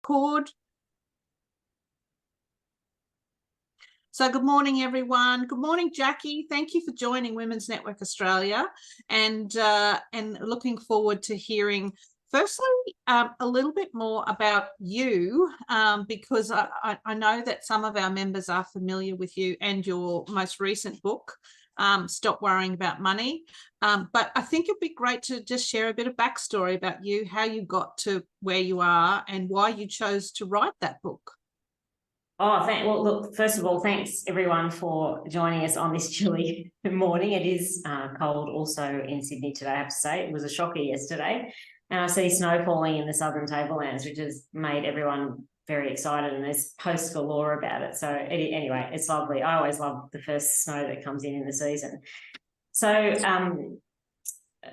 record. So good morning, everyone. Good morning, Jacqui. Thank you for joining Women's Network Australia, and looking forward to hearing, firstly, a little bit more about you, because I know that some of our members are familiar with you and your most recent book, Stop Worrying About Money. But I think it'd be great to just share a bit of backstory about you, how you got to where you are and why you chose to write that book. Oh, well, look, first of all, thanks everyone for joining us on this chilly morning. It is cold also in Sydney today, I have to say. It was a shocker yesterday. And I see snow falling in the southern tablelands, which has made everyone very excited, and there's posts galore about it. So anyway, it's lovely. I always love the first snow that comes in the season. So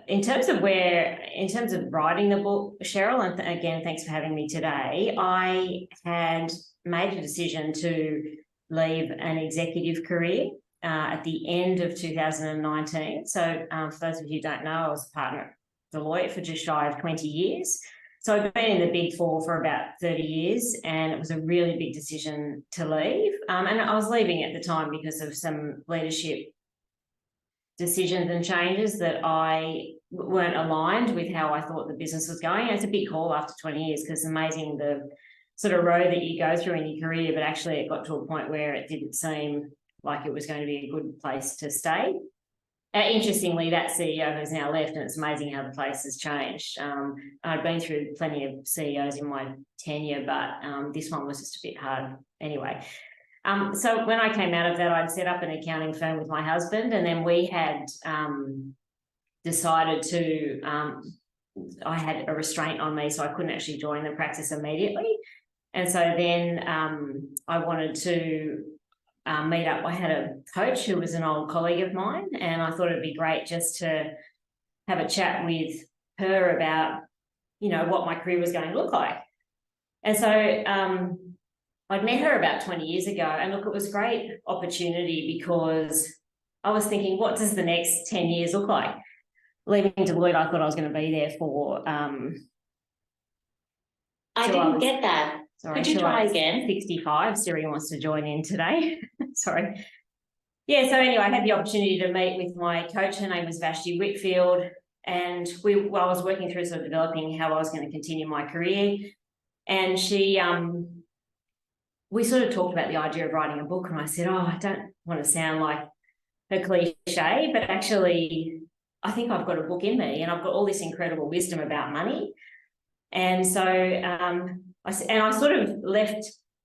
in terms of writing the book, Cheryl, and again, thanks for having me today, I had made a decision to leave an executive career at the end of 2019. So for those of you who don't know, I was a partner at Deloitte for just shy of 20 years. So I've been in the Big Four for about 30 years, and it was a really big decision to leave. And I was leaving at the time because of some leadership decisions and changes that I weren't aligned with how I thought the business was going. And it's a big call after 20 years, because it's amazing the sort of road that you go through in your career, but actually it got to a point where it didn't seem like it was going to be a good place to stay. Interestingly, that CEO has now left, and it's amazing how the place has changed. I'd been through plenty of CEOs in my tenure, but this one was just a bit hard anyway. So when I came out of that, I'd set up an accounting firm with my husband, and then we had decided to, I had a restraint on me, so I couldn't actually join the practice immediately. And so then I wanted to meet up. I had a coach who was an old colleague of mine, and I thought it'd be great just to have a chat with her about, you know, what my career was going to look like. And so I'd met her about 20 years ago, and look, it was a great opportunity because I was thinking, what does the next 10 years look like? Leaving Deloitte, I thought I was going to be there for... I didn't get that. Sorry, could you try again? 65. Siri wants to join in today. Sorry. Yeah, so anyway, I had the opportunity to meet with my coach. Her name was Vashti Whitfield, and I was working through sort of developing how I was going to continue my career. And she... we sort of talked about the idea of writing a book, and I said, oh, I don't want to sound like a cliche, but actually I think I've got a book in me, and I've got all this incredible wisdom about money. And so I sort of left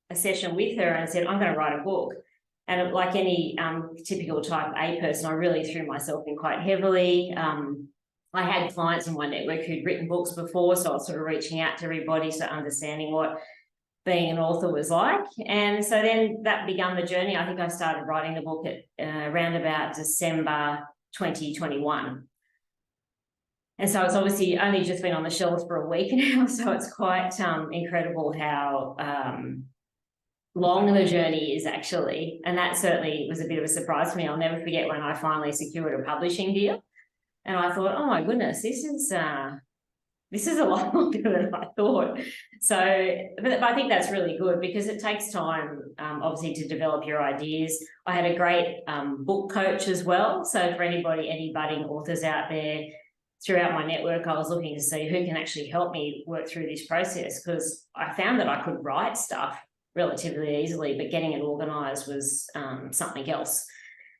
a session with her and said, I'm going to write a book. And like any typical type A person, I really threw myself in quite heavily. I had clients in my network who'd written books before, so I was sort of reaching out to everybody, so understanding what being an author was like. And so then that began the journey. I think I started writing the book at around about December 2021. And so it's obviously only just been on the shelves for a week now, so it's quite incredible how long the journey is actually. And that certainly was a bit of a surprise for me. I'll never forget when I finally secured a publishing deal. And I thought, oh my goodness, this is a lot longer than I thought. So, but I think that's really good, because it takes time, obviously, to develop your ideas. I had a great book coach as well. So for any budding authors out there, throughout my network, I was looking to see who can actually help me work through this process, because I found that I could write stuff relatively easily, but getting it organised was something else.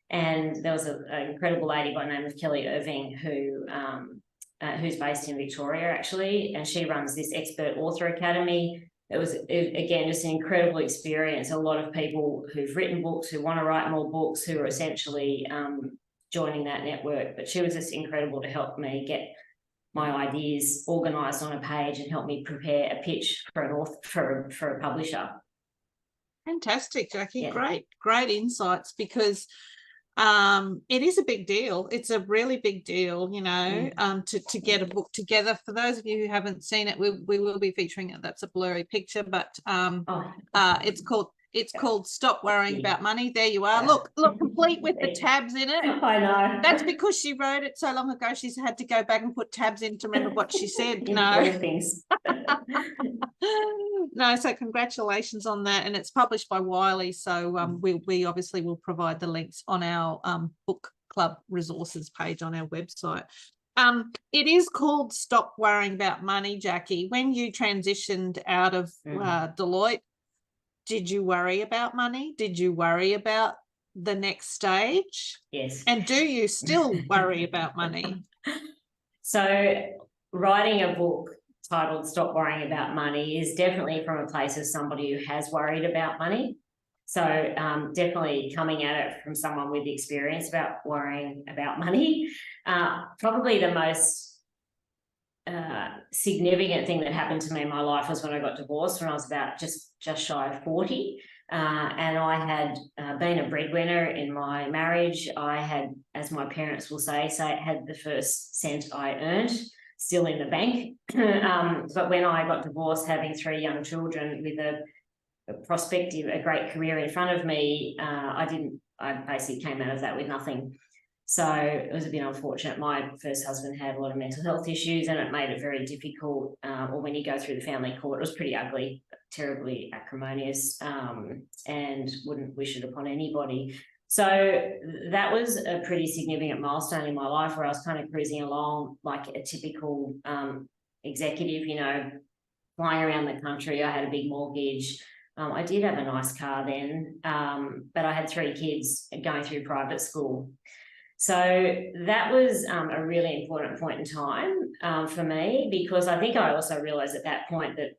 And there was an incredible lady by the name of Kelly Irving who's based in Victoria, actually, and she runs this expert author academy. It was, again, just an incredible experience. A lot of people who've written books, who want to write more books, who are essentially joining that network. But she was just incredible to help me get my ideas organised on a page and help me prepare a pitch for an author, for a publisher. Fantastic, Jacqui. Yeah. Great insights, because it is a big deal. It's a really big deal, you know, to get a book together. For those of you who haven't seen it, we will be featuring it. That's a blurry picture, but it's called It's called Stop Worrying Yeah. About Money. There you are. Yeah. Look, complete with the tabs in it. I know. That's because she wrote it so long ago. She's had to go back and put tabs in to remember what she said. No. Important things. No, so congratulations on that. And it's published by Wiley. So we obviously will provide the links on our book club resources page on our website. It is called Stop Worrying About Money, Jacqui. When you transitioned out of Deloitte, did you worry about money? Did you worry about the next stage? Yes. And do you still worry about money? So writing a book titled Stop Worrying About Money is definitely from a place of somebody who has worried about money. So definitely coming at it from someone with experience about worrying about money. Probably the most significant thing that happened to me in my life was when I got divorced when I was about just shy of 40. And I had been a breadwinner in my marriage. I had, as my parents will say, had the first cent I earned still in the bank. But when I got divorced, having 3 young children with a great career in front of me, I basically came out of that with nothing. So it was a bit unfortunate. My first husband had a lot of mental health issues, and it made it very difficult. Or when you go through the family court, it was pretty ugly, terribly acrimonious, and wouldn't wish it upon anybody. So that was a pretty significant milestone in my life, where I was kind of cruising along like a typical executive, you know, flying around the country. I had a big mortgage. I did have a nice car then, but I had 3 kids going through private school. So that was a really important point in time for me, because I think I also realised at that point that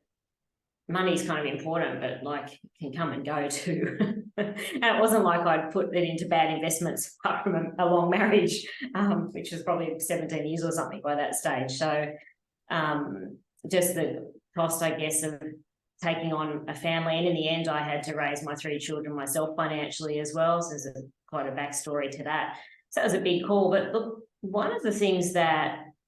money is kind of important, but like it can come and go too. And it wasn't like I'd put it into bad investments apart from a long marriage, which was probably 17 years or something by that stage. So just the cost, I guess, of taking on a family. And in the end, I had to raise my 3 children myself financially as well. So there's quite a backstory to that. So that was a big call. But look, one of the things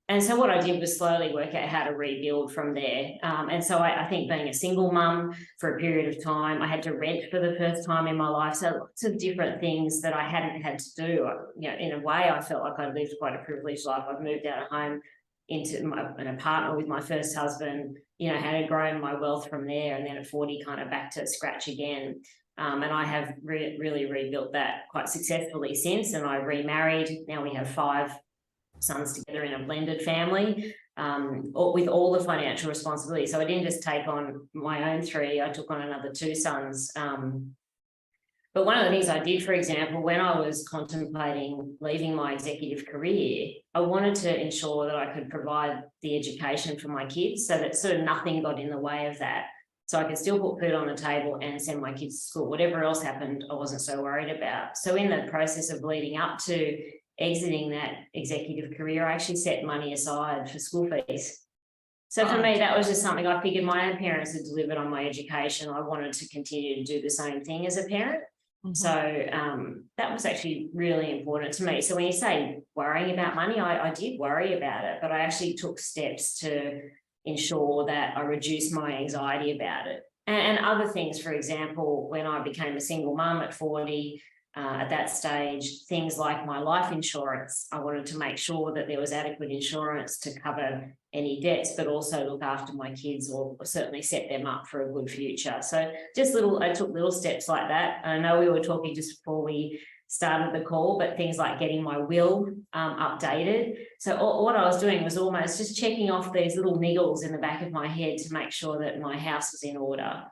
and so what I did was slowly work out how to rebuild from there. And so I think being a single mum for a period of time, I had to rent for the first time in my life. So lots of different things that I hadn't had to do. You know, in a way, I felt like I lived quite a privileged life. I've moved out of home into an apartment with my first husband, you know, had grown my wealth from there, and then at 40 kind of back to scratch again. And I have really rebuilt that quite successfully since, and I remarried. Now we have 5 sons together in a blended family, with all the financial responsibility. So I didn't just take on my own 3, I took on another 2 sons. But one of the things I did, for example, when I was contemplating leaving my executive career, I wanted to ensure that I could provide the education for my kids, so that sort of nothing got in the way of that. So I could still put food on the table and send my kids to school. Whatever else happened, I wasn't so worried about. So in the process of leading up to exiting that executive career, I actually set money aside for school fees. So for me, that was just something I figured my own parents had delivered on my education. I wanted to continue to do the same thing as a parent. Mm-hmm. So that was actually really important to me. So when you say worrying about money, I did worry about it, but I actually took steps to ensure that I reduced my anxiety about it. And other things, for example, when I became a single mum at 40, at that stage, things like my life insurance, I wanted to make sure that there was adequate insurance to cover any debts, but also look after my kids, or certainly set them up for a good future. So I took little steps like that. I know we were talking just before we started the call, but things like getting my will updated. So what I was doing was almost just checking off these little niggles in the back of my head to make sure that my house was in order.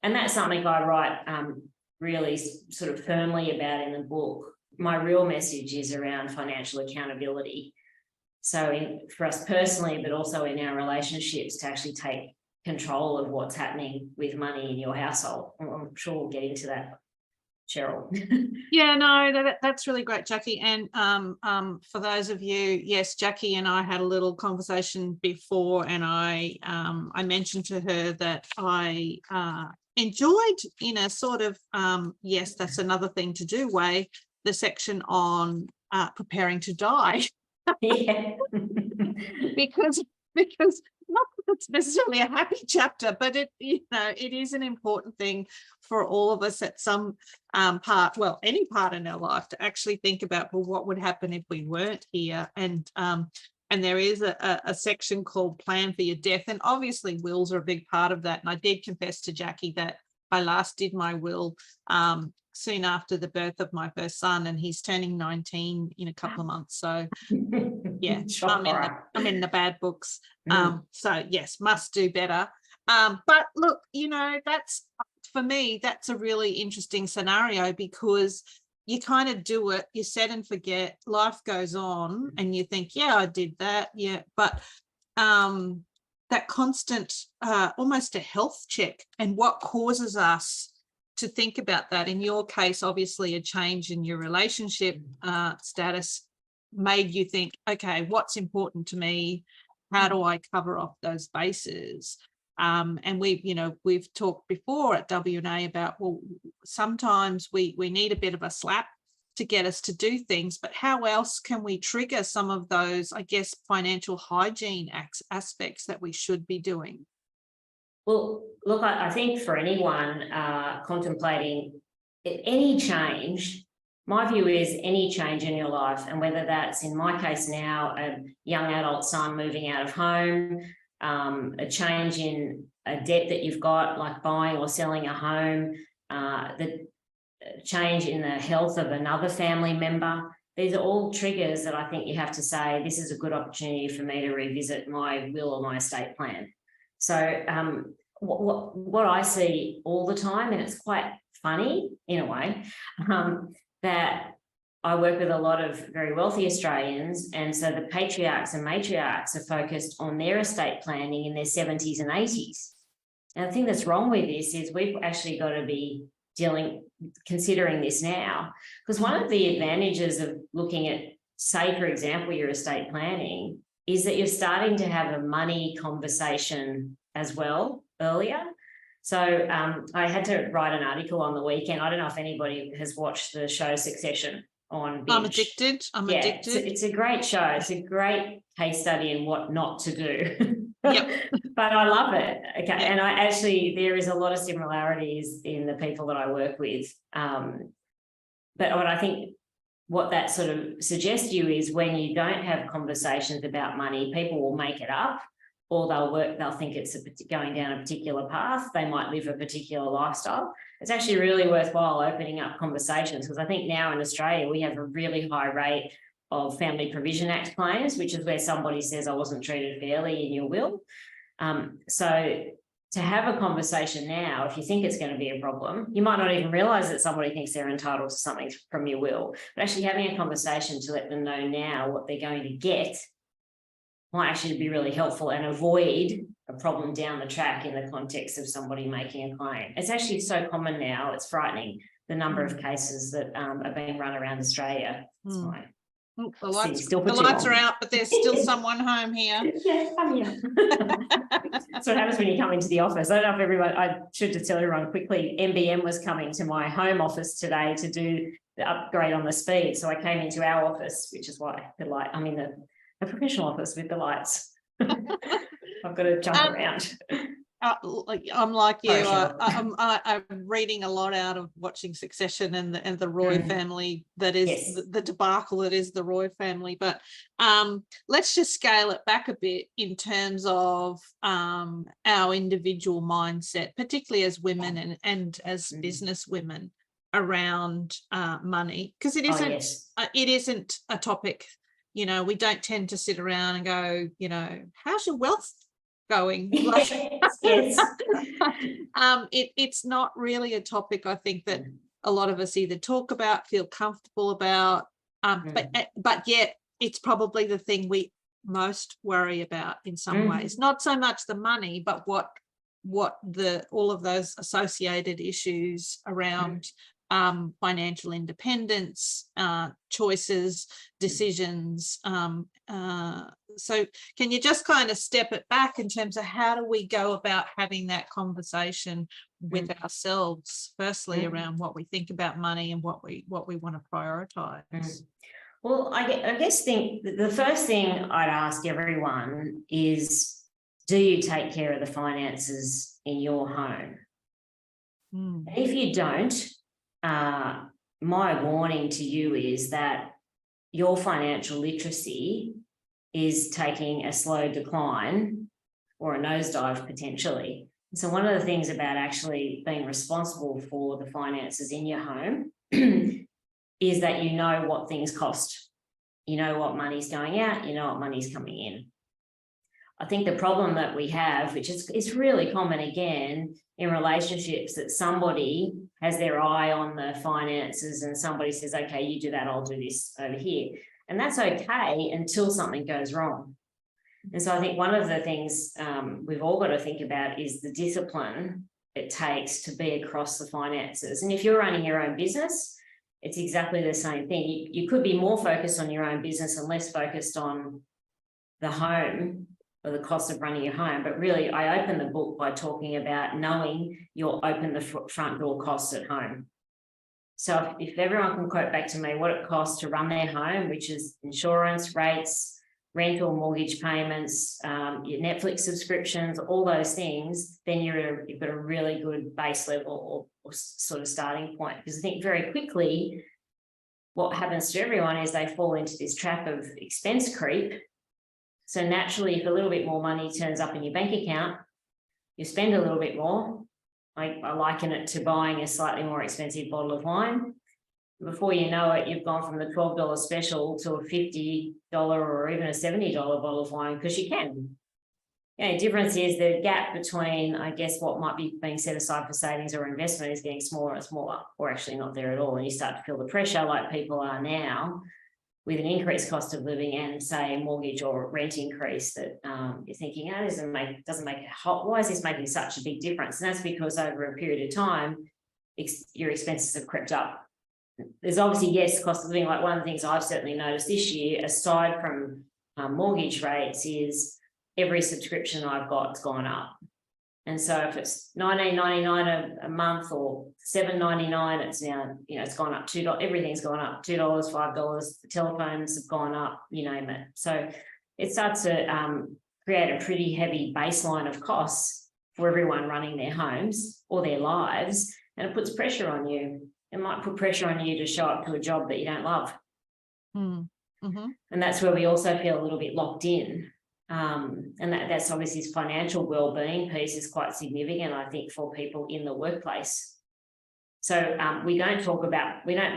And that's something I write really sort of firmly about in the book. My real message is around financial accountability. So for us personally, but also in our relationships, to actually take control of what's happening with money in your household. I'm sure we'll get into that, Cheryl. Yeah, no, that's really great, Jacqui. And for those of you, yes, Jacqui and I had a little conversation before, and I mentioned to her that I enjoyed, in a sort of yes, that's another thing to do way, the section on preparing to die. Yeah. because not that it's necessarily a happy chapter, but it is an important thing for all of us at some part, well, any part in our life, to actually think about, well, what would happen if we weren't here? And there is a section called Plan for Your Death, and obviously wills are a big part of that. And I did confess to Jacqui that I last did my will soon after the birth of my first son, and he's turning 19 in a couple of months. So yeah, I'm in the bad books. So yes, must do better. But look, that's, for me, that's a really interesting scenario, because you kind of do it, you set and forget, life goes on, and you think, yeah, I did that. Yeah. But that constant, almost a health check, and what causes us to think about that. In your case, obviously a change in your relationship status made you think, okay, what's important to me? How do I cover off those bases? And we've talked before at WNA about, well, sometimes we need a bit of a slap to get us to do things, but how else can we trigger some of those, I guess, financial hygiene aspects that we should be doing? Well, look, I think for anyone contemplating any change, my view is any change in your life, and whether that's, in my case now, a young adult son moving out of home, a change in a debt that you've got, like buying or selling a home, the change in the health of another family member. These are all triggers that I think you have to say, this is a good opportunity for me to revisit my will or my estate plan. So what I see all the time, and it's quite funny in a way, that I work with a lot of very wealthy Australians, and so the patriarchs and matriarchs are focused on their estate planning in their 70s and 80s. And the thing that's wrong with this is we've actually got to be considering this now, because one of the advantages of looking at, say, for example, your estate planning, is that you're starting to have a money conversation as well earlier. So I had to write an article on the weekend. I don't know if anybody has watched the show Succession on binge. I'm addicted. It's a great show. It's a great case study in what not to do. Yep. But I love it. Okay. Yeah. And there is a lot of similarities in the people that I work with. But what I think, what that sort of suggests to you is, when you don't have conversations about money, people will make it up, or they'll think it's going down a particular path. They might live a particular lifestyle. It's actually really worthwhile opening up conversations, because I think now in Australia, we have a really high rate of Family Provision Act claims, which is where somebody says, I wasn't treated fairly in your will. So to have a conversation now, if you think it's going to be a problem, you might not even realise that somebody thinks they're entitled to something from your will, but actually having a conversation to let them know now what they're going to get might actually be really helpful, and avoid a problem down the track in the context of somebody making a claim. It's actually so common now, it's frightening, the number of cases that are being run around Australia. The lights are out, but there's still someone home here. Yeah, I'm here. That's what happens when you come into the office. I don't know if I should just tell everyone quickly, NBN was coming to my home office today to do the upgrade on the speed. So I came into our office, which is why I'm in a professional office with the lights. I've got to jump around. I'm like you. I'm reading a lot out of watching Succession and the Roy family. That is the debacle that is the Roy family. But let's just scale it back a bit in terms of our individual mindset, particularly as women and as business women, around money, because it isn't a topic. We don't tend to sit around and go, how's your wealth going? It's not really a topic, I think, that a lot of us either talk about, feel comfortable about, but yet it's probably the thing we most worry about in some ways. Not so much the money, but what all of those associated issues around financial independence, choices, decisions. So can you just kind of step it back in terms of how do we go about having that conversation with ourselves, firstly, around what we think about money and what we want to prioritize? Well, I guess the first thing I'd ask everyone is do you take care of the finances in your home? Mm. And if you don't, my warning to you is that your financial literacy is taking a slow decline or a nosedive potentially. So one of the things about actually being responsible for the finances in your home is that you know what things cost. You know what money's going out, you know what money's coming in. I think the problem that we have, which is really common again in relationships, that somebody has their eye on the finances and somebody says, okay, you do that, I'll do this over here. And that's okay until something goes wrong. And so I think one of the things we've all got to think about is the discipline it takes to be across the finances. And if you're running your own business, it's exactly the same thing. You could be more focused on your own business and less focused on the home or the cost of running your home. But really, I open the book by talking about knowing you'll open the front door costs at home. So if everyone can quote back to me what it costs to run their home, which is insurance, rates, rental, mortgage payments, your Netflix subscriptions, all those things, then you've got a really good base level or sort of starting point. Because I think very quickly what happens to everyone is they fall into this trap of expense creep. So naturally, if a little bit more money turns up in your bank account, you spend a little bit more. I liken it to buying a slightly more expensive bottle of wine. Before you know it, you've gone from the $12 special to a $50 or even a $70 bottle of wine because you can. The difference is the gap between, I guess, what might be being set aside for savings or investment is getting smaller and smaller, or actually not there at all. And you start to feel the pressure like people are now with an increased cost of living and, say, a mortgage or rent increase that you're thinking, oh, doesn't make it hot. Why is this making such a big difference? And that's because over a period of time, your expenses have crept up. There's obviously, yes, cost of living. Like one of the things I've certainly noticed this year, aside from mortgage rates, is every subscription I've got's gone up. And so if it's $19.99 a month or $7.99, it's now, it's gone up $2. Everything's gone up $2, $5. The telephones have gone up, you name it. So it starts to create a pretty heavy baseline of costs for everyone running their homes or their lives, and it puts pressure on you. It might put pressure on you to show up to a job that you don't love. Mm-hmm. And that's where we also feel a little bit locked in. And that's obviously this financial well-being piece is quite significant, I think, for people in the workplace. So we don't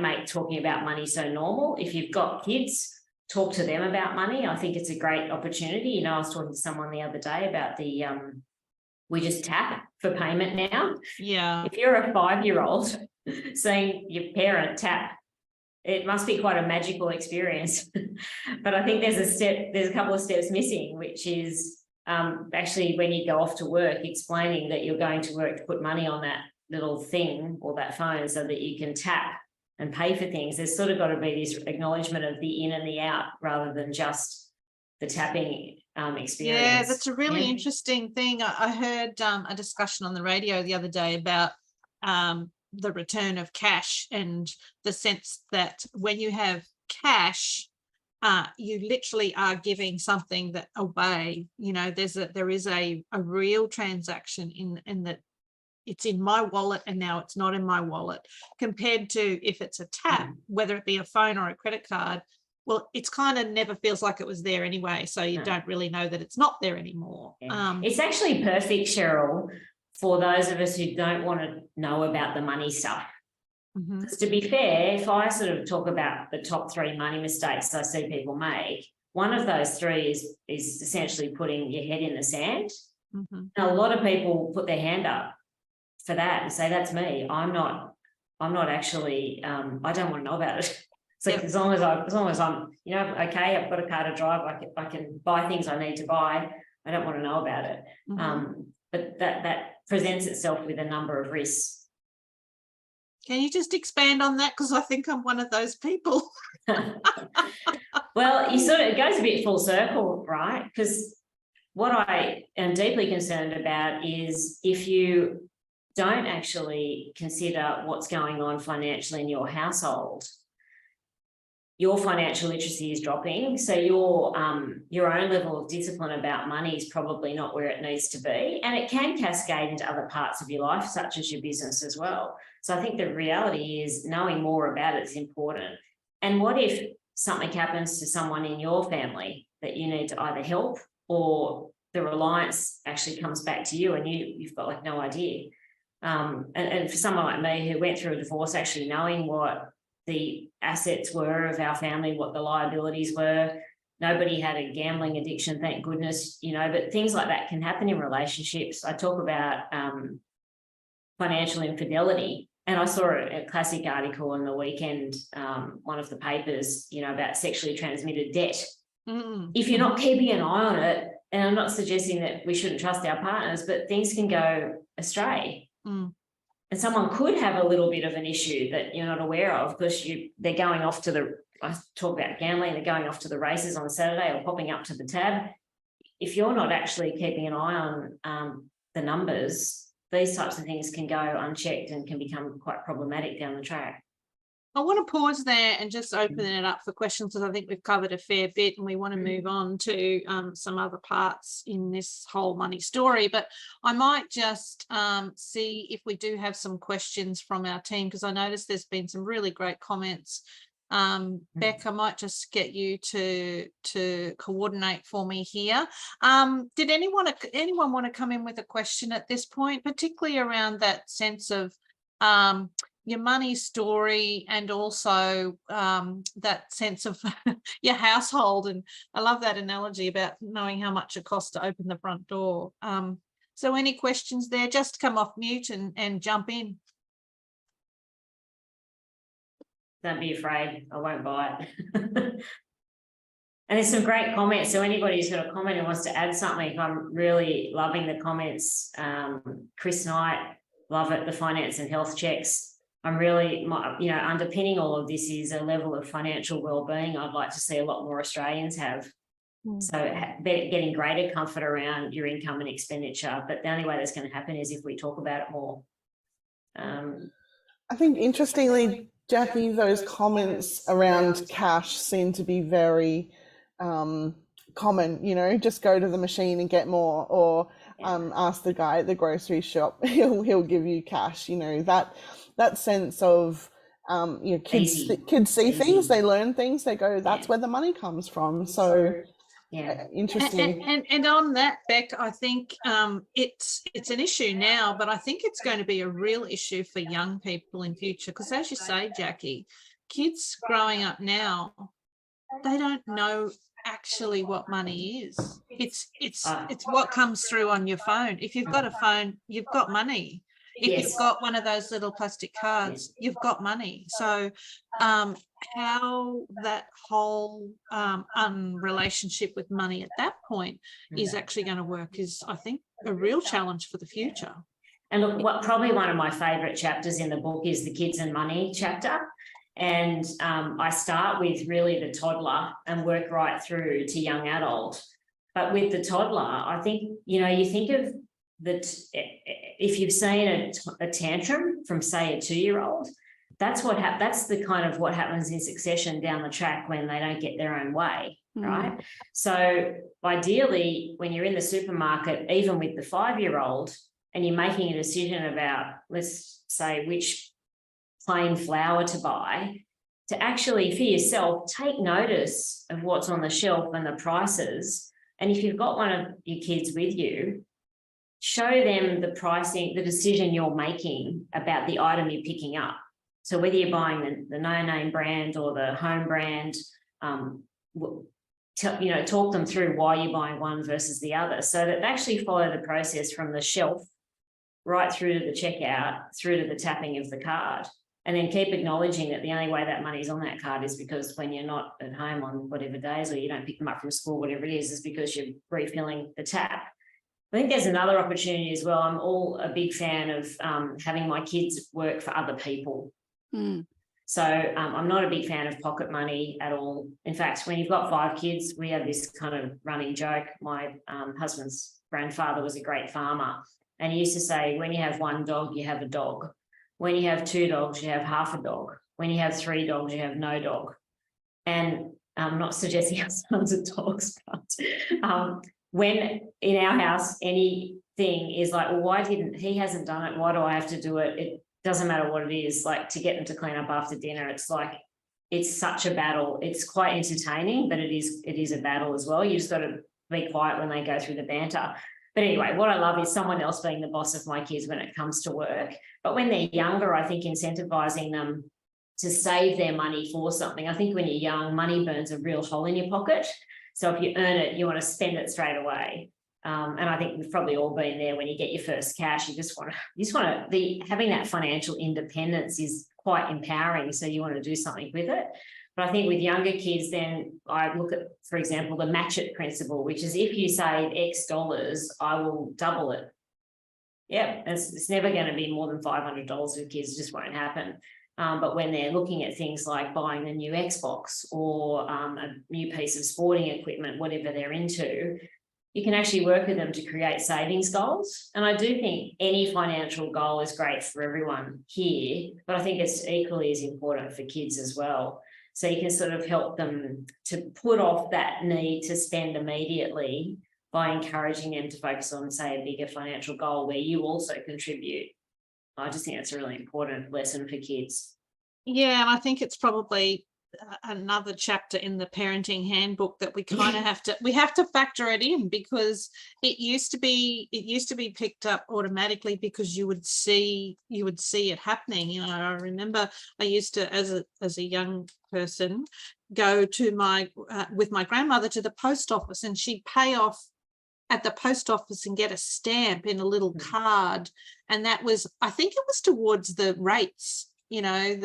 make talking about money so normal. If you've got kids, talk to them about money. I think it's a great opportunity. I was talking to someone the other day about we just tap for payment now. Yeah. If you're a 5-year-old seeing your parent tap, it must be quite a magical experience. But I think there's a couple of steps missing, which is actually when you go off to work, explaining that you're going to work to put money on that little thing or that phone so that you can tap and pay for things. There's sort of got to be this acknowledgement of the in and the out rather than just the tapping experience. Yeah, that's a really interesting thing. I heard a discussion on the radio the other day about the return of cash and the sense that when you have cash, you literally are giving something that away. There is a real transaction in that it's in my wallet and now it's not in my wallet, compared to if it's a tap, whether it be a phone or a credit card. Well, it's kind of never feels like it was there anyway, so you don't really know that it's not there anymore. Yeah. It's actually perfect, Cheryl, for those of us who don't want to know about the money stuff. Mm-hmm. To be fair, if I sort of talk about the top 3 money mistakes I see people make, one of those 3 is essentially putting your head in the sand. Mm-hmm. Now, a lot of people put their hand up for that and say, that's me. I'm not actually, I don't want to know about it. So as long as I'm, okay, I've got a car to drive, I can buy things I need to buy. I don't want to know about it. Mm-hmm. But that presents itself with a number of risks. Can you just expand on that? Because I think I'm one of those people. Well, it goes a bit full circle, right? Because what I am deeply concerned about is if you don't actually consider what's going on financially in your household, your financial literacy is dropping. So your own level of discipline about money is probably not where it needs to be. And it can cascade into other parts of your life, such as your business as well. So I think the reality is knowing more about it is important. And what if something happens to someone in your family that you need to either help, or the reliance actually comes back to you and you've got like no idea. And for someone like me who went through a divorce, actually knowing what the assets were of our family, what the liabilities were, nobody had a gambling addiction, thank goodness, you know, but things like that can happen in relationships. I talk about financial infidelity, and I saw a classic article in the weekend, one of the papers, you know, about sexually transmitted debt. If you're not keeping an eye on it, and I'm not suggesting that we shouldn't trust our partners, but things can go astray. And someone could have a little bit of an issue that you're not aware of, because they're going off to I talk about gambling, they're going off to the races on Saturday or popping up to the tab. If you're not actually keeping an eye on the numbers, these types of things can go unchecked and can become quite problematic down the track. I want to pause there and just open it up for questions, because I think we've covered a fair bit and we want to move on to some other parts in this whole money story. But I might just see if we do have some questions from our team, because I noticed there's been some really great comments. Beck, I might just get you to coordinate for me here. Did anyone want to come in with a question at this point, particularly around that sense of your money story, and also that sense of your household? And I love that analogy about knowing how much it costs to open the front door. So any questions there? Just come off mute and jump in. Don't be afraid, I won't buy it. And there's some great comments. So anybody who's got a comment and wants to add something, I'm really loving the comments. Chris Knight, love it. The finance and health checks. I'm really, you know, underpinning all of this is a level of financial well-being I'd like to see a lot more Australians have. So getting greater comfort around your income and expenditure. But the only way that's going to happen is if we talk about it more. I think interestingly, Jackie, those comments around cash seem to be very common. You know, just go to the machine and get more, or ask the guy at the grocery shop, he'll give you cash. You know, that sense of you know, kids see things, they learn things, they go, that's where the money comes from. So interesting. And on that, Beck, I think it's an issue now, but I think it's going to be a real issue for young people in future, because as you say, Jackie, kids growing up now, they don't know actually what money is. It's what comes through on your phone. If you've got a phone, you've got money. If you've got one of those little plastic cards, you've got money. So how that whole relationship with money at that point is actually going to work is, I think, a real challenge for the future. And look, probably one of my favourite chapters in the book is the kids and money chapter. And I start with really the toddler and work right through to young adult. But with the toddler, I think, you know, you think of that if you've seen a tantrum from, say, a 2-year-old, that's the kind of what happens in succession down the track when they don't get their own way, right? So ideally, when you're in the supermarket, even with the 5-year-old, and you're making a decision about, let's say, which plain flour to buy, to actually for yourself take notice of what's on the shelf and the prices. And if you've got one of your kids with you, show them the pricing, the decision you're making about the item you're picking up. So whether you're buying the no-name brand or the home brand, you know, talk them through why you're buying one versus the other, so that they actually follow the process from the shelf right through to the checkout, through to the tapping of the card. And then keep acknowledging that the only way that money's on that card is because when you're not at home on whatever days, or you don't pick them up from school, whatever it is because you're refilling the tap. I think there's another opportunity as well. I'm all a big fan of having my kids work for other people. So I'm not a big fan of pocket money at all. In fact, when you've got 5 kids, we have this kind of running joke. My husband's grandfather was a great farmer, and he used to say, when you have 1 dog, you have a dog. When you have 2 dogs, you have half a dog. When you have 3 dogs, you have no dog. And I'm not suggesting our sons are dogs, but when in our house anything is like, well, why didn't he hasn't done it? Why do I have to do it? It doesn't matter what it is. Like, to get them to clean up after dinner, it's like, it's such a battle. It's quite entertaining, but it is a battle as well. You just got to be quiet when they go through the banter. But anyway, what I love is someone else being the boss of my kids when it comes to work. But when they're younger, I think incentivizing them to save their money for something. I think when you're young, money burns a real hole in your pocket. So if you earn it, you want to spend it straight away. And I think we've probably all been there. When you get your first cash, you just want to be having that financial independence is quite empowering. So you want to do something with it. But I think with younger kids, then I look at, for example, the match it principle, which is if you save X dollars, I will double it. Yeah, it's never going to be more than $500 with kids. It just won't happen. But when they're looking at things like buying a new Xbox or a new piece of sporting equipment, whatever they're into, you can actually work with them to create savings goals. And I do think any financial goal is great for everyone here, but I think it's equally as important for kids as well. So you can sort of help them to put off that need to spend immediately by encouraging them to focus on, say, a bigger financial goal where you also contribute. I just think it's a really important lesson for kids. Yeah, and I think it's probably another chapter in the parenting handbook that we kind of have to factor it in, because it used to be picked up automatically because you would see it happening. You know, I remember I used to, as a young person, go to with my grandmother to the post office, and she'd pay off at the post office and get a stamp in a little card, and that was, I think it was towards the rates. You know,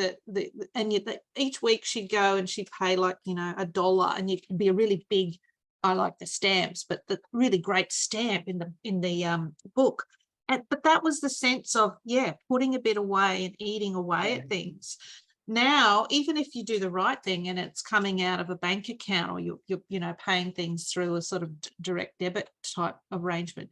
each week she'd go and she'd pay like, you know, $1, and it could be a really big, I like the stamps, but the really great stamp in the book. But that was the sense of, yeah, putting a bit away and eating away at things. Now, even if you do the right thing and it's coming out of a bank account, or you're paying things through a sort of direct debit type arrangement,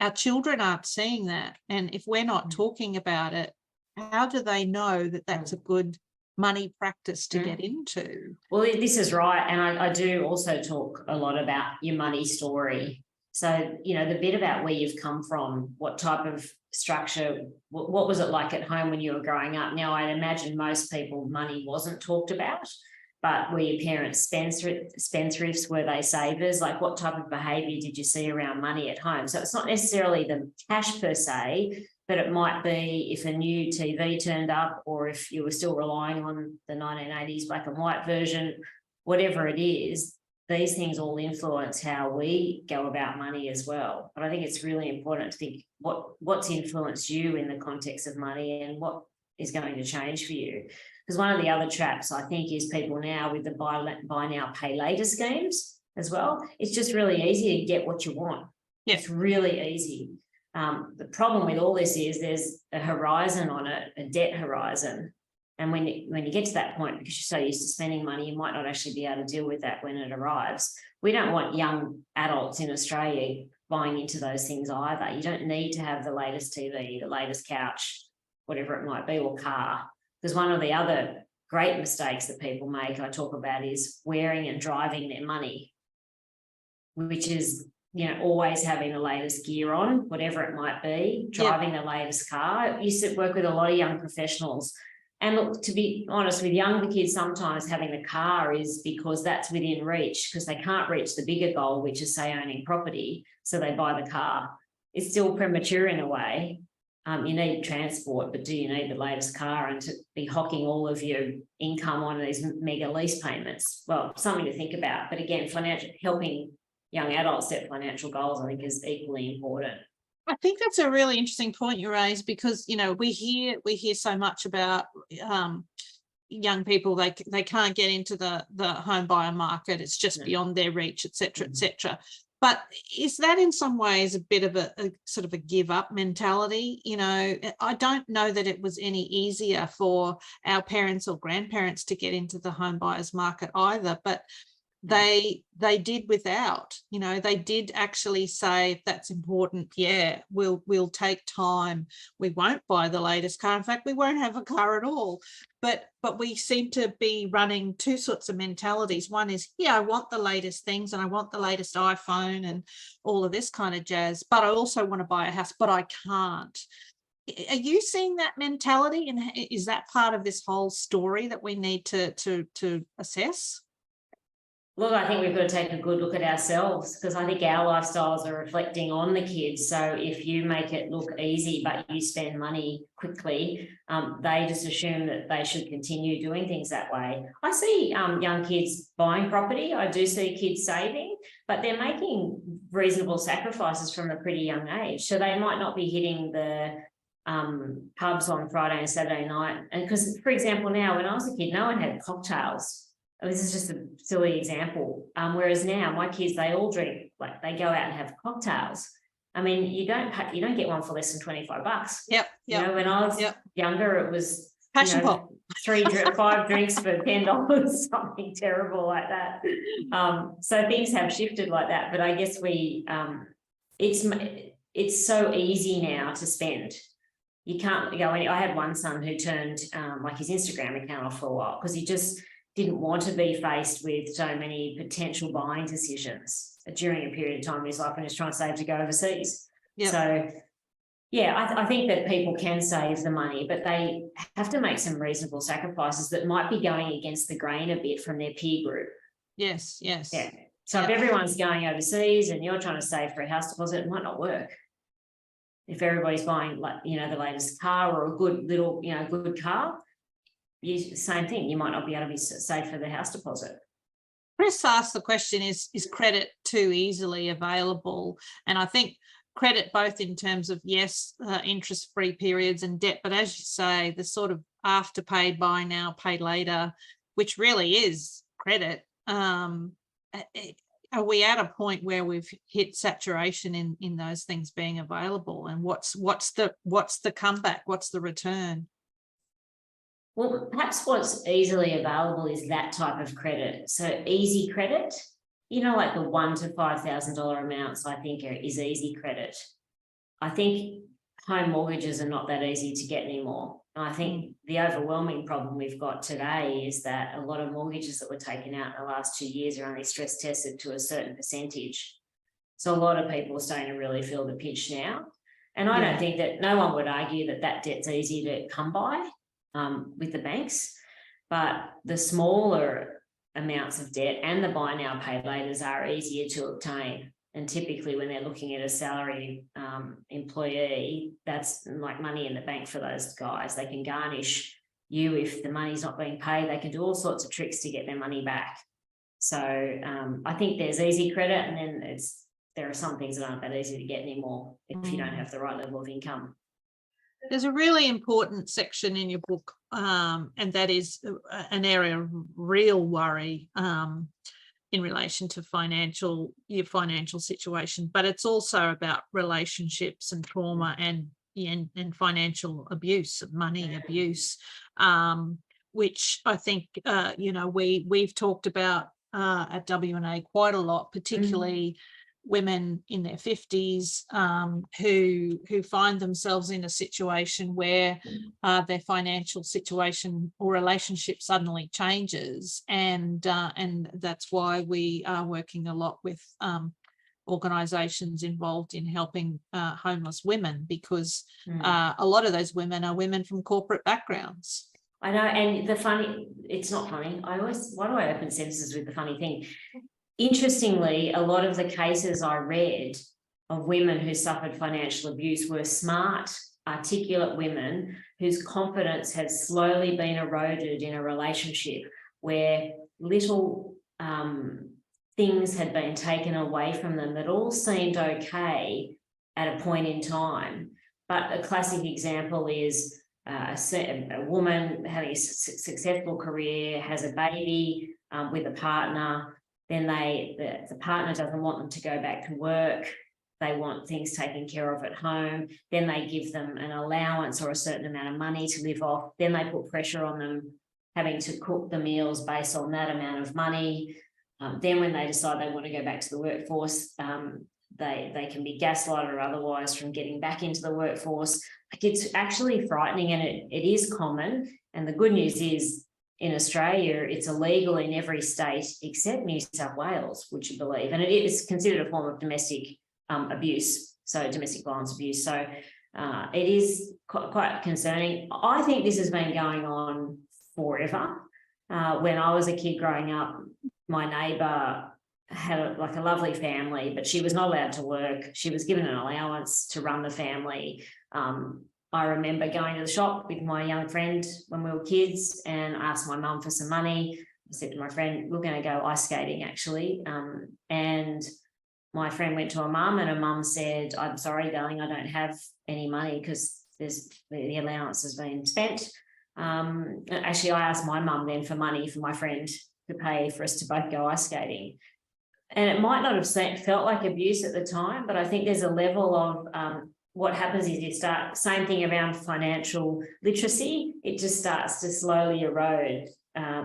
our children aren't seeing that. And if we're not talking about it, how do they know that that's a good money practice to get into? Well, this is right. And I do also talk a lot about your money story. So, you know, the bit about where you've come from, what type of structure, what was it like at home when you were growing up? Now, I'd imagine most people, money wasn't talked about, but were your parents spendthrifts? Were they savers? Like, what type of behaviour did you see around money at home? So it's not necessarily the cash per se, but it might be if a new TV turned up, or if you were still relying on the 1980s black and white version, whatever it is, these things all influence how we go about money as well. But I think it's really important to think what's influenced you in the context of money and what is going to change for you. Because one of the other traps, I think, is people now with the buy now, pay later schemes as well. It's just really easy to get what you want. Yeah. It's really easy. The problem with all this is there's a horizon on it, a debt horizon. And when you get to that point, because you're so used to spending money, you might not actually be able to deal with that when it arrives. We don't want young adults in Australia buying into those things either. You don't need to have the latest TV, the latest couch, whatever it might be, or car. Because one of the other great mistakes that people make, I talk about, is wearing and driving their money, which is, you know, always having the latest gear on, whatever it might be, driving the latest car. I used to work with a lot of young professionals. And look, to be honest, with younger kids, sometimes having the car is because that's within reach, because they can't reach the bigger goal, which is, say, owning property. So they buy the car. It's still premature in a way. You need transport, but do you need the latest car and to be hocking all of your income on these mega lease payments? Well, something to think about. But again, helping young adults set financial goals, I think, is equally important. I think that's a really interesting point you raised, because, you know, we hear so much about young people, they can't get into the home buyer market. It's just beyond their reach, et cetera, et cetera. But is that in some ways a bit of a sort of a give up mentality? You know, I don't know that it was any easier for our parents or grandparents to get into the home buyers market either, but they did without, they did actually say, if that's important, yeah, we'll take time. We won't buy the latest car. In fact, we won't have a car at all. But we seem to be running two sorts of mentalities. One is, yeah, I want the latest things and I want the latest iPhone and all of this kind of jazz, but I also want to buy a house, but I can't. Are you seeing that mentality, and is that part of this whole story that we need to assess? Look, I think we've got to take a good look at ourselves, because I think our lifestyles are reflecting on the kids. So if you make it look easy, but you spend money quickly, they just assume that they should continue doing things that way. I see young kids buying property. I do see kids saving, but they're making reasonable sacrifices from a pretty young age. So they might not be hitting the pubs on Friday and Saturday night. And because, for example, now, when I was a kid, no one had cocktails. This is just a silly example. Whereas now my kids, they all drink, like they go out and have cocktails. I mean, you don't get one for less than $25. Yep. When I was younger, it was passion pop. 5 drinks for $10, something terrible like that. So things have shifted like that, but I guess it's so easy now to spend. You can't go any. I had one son who turned like his Instagram account off for a while because he just didn't want to be faced with so many potential buying decisions during a period of time in his life when he's trying to save to go overseas. Yep. So, yeah, I think that people can save the money, but they have to make some reasonable sacrifices that might be going against the grain a bit from their peer group. Yes. Yeah. So if everyone's going overseas and you're trying to save for a house deposit, it might not work. If everybody's buying, like, the latest car or a good little, good car, same thing, you might not be able to be safe for the house deposit. Chris asked the question, is credit too easily available? And I think credit, both in terms of, yes, interest-free periods and debt, but as you say, the sort of afterpay, buy now, pay later, which really is credit. Are we at a point where we've hit saturation in those things being available? And what's the comeback? What's the return? Well, perhaps what's easily available is that type of credit. So easy credit, like the $1,000 to $5,000 amounts, I think is easy credit. I think home mortgages are not that easy to get anymore. And I think the overwhelming problem we've got today is that a lot of mortgages that were taken out in the last 2 years are only stress tested to a certain percentage. So a lot of people are starting to really feel the pinch now. And I don't think that no one would argue that debt's easy to come by with the banks, but the smaller amounts of debt and the buy now pay laters are easier to obtain. And typically when they're looking at a salary employee, that's like money in the bank for those guys. They can garnish you if the money's not being paid. They can do all sorts of tricks to get their money back. So I think there's easy credit, and then there are some things that aren't that easy to get anymore if you don't have the right level of income. There's a really important section in your book, and that is an area of real worry in relation to your financial situation, but it's also about relationships and trauma and financial abuse, money abuse, which I think we've talked about at WNA quite a lot, particularly women in their 50s who find themselves in a situation where their financial situation or relationship suddenly changes, and that's why we are working a lot with organisations involved in helping homeless women, because a lot of those women are women from corporate backgrounds. I know, and it's not funny. Why do I open sentences with the funny thing? Interestingly, a lot of the cases I read of women who suffered financial abuse were smart, articulate women whose confidence had slowly been eroded in a relationship where little things had been taken away from them that all seemed okay at a point in time. But a classic example is a woman having a successful career, has a baby with a partner. Then the partner doesn't want them to go back to work. They want things taken care of at home. Then they give them an allowance or a certain amount of money to live off. Then they put pressure on them having to cook the meals based on that amount of money. Then when they decide they want to go back to the workforce, they can be gaslighted or otherwise from getting back into the workforce. Like, it's actually frightening, and it is common. And the good news is, in Australia, it's illegal in every state except New South Wales, would you believe? And it is considered a form of domestic abuse, so domestic violence abuse. So it is quite concerning. I think this has been going on forever. When I was a kid growing up, my neighbour had a lovely family, but she was not allowed to work. She was given an allowance to run the family. I remember going to the shop with my young friend when we were kids and asked my mum for some money. I said to my friend, we're going to go ice skating, actually. And my friend went to her mum, and her mum said, I'm sorry, darling, I don't have any money because the allowance has been spent. Actually, I asked my mum then for money for my friend to pay for us to both go ice skating. And it might not have felt like abuse at the time, but I think there's a level of what happens is you start, same thing around financial literacy, it just starts to slowly erode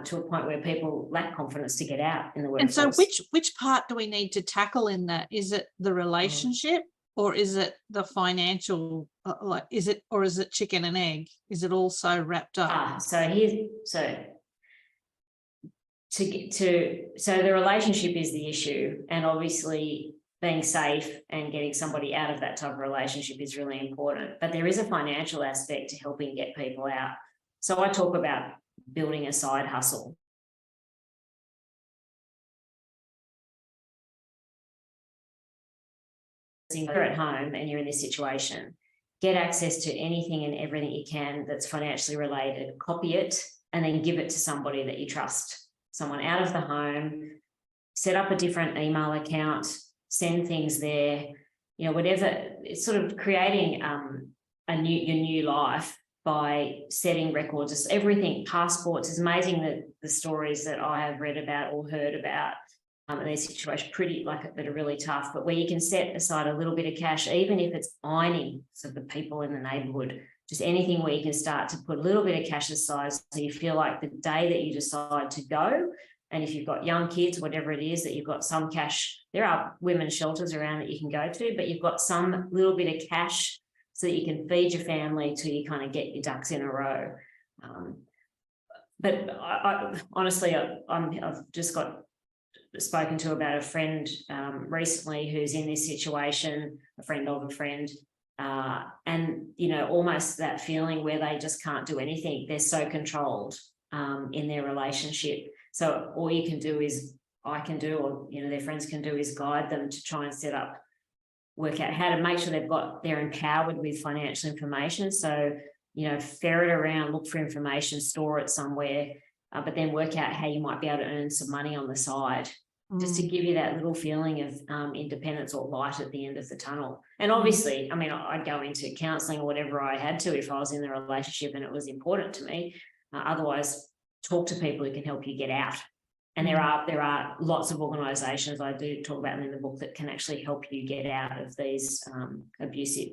to a point where people lack confidence to get out in the workforce. And so which part do we need to tackle in that? Is it the relationship or is it the financial, is it chicken and egg? Is it also wrapped up? So the relationship is the issue, and obviously being safe and getting somebody out of that type of relationship is really important. But there is a financial aspect to helping get people out. So I talk about building a side hustle. You're at home and you're in this situation, get access to anything and everything you can that's financially related, copy it, and then give it to somebody that you trust, someone out of the home. Set up a different email account, send things there, whatever. It's sort of creating your new life by setting records. Just everything, passports. It's amazing that the stories that I have read about or heard about in these situations that are really tough, but where you can set aside a little bit of cash, even if it's ironing for the people in the neighbourhood, just anything where you can start to put a little bit of cash aside so you feel like the day that you decide to go, and if you've got young kids, whatever it is, that you've got some cash. There are women's shelters around that you can go to, but you've got some little bit of cash so that you can feed your family till you kind of get your ducks in a row. But honestly, I've just got spoken to about a friend recently who's in this situation, a friend of a friend, and almost that feeling where they just can't do anything. They're so controlled in their relationship. So all you can do is, I can do, or their friends can do, is guide them to try and work out how to make sure they're empowered with financial information. So ferret around, look for information, store it somewhere, but then work out how you might be able to earn some money on the side, just to give you that little feeling of independence or light at the end of the tunnel. And obviously, I'd go into counselling or whatever I had to if I was in the relationship and it was important to me. Otherwise, talk to people who can help you get out. And there are lots of organisations, I do talk about them in the book, that can actually help you get out of these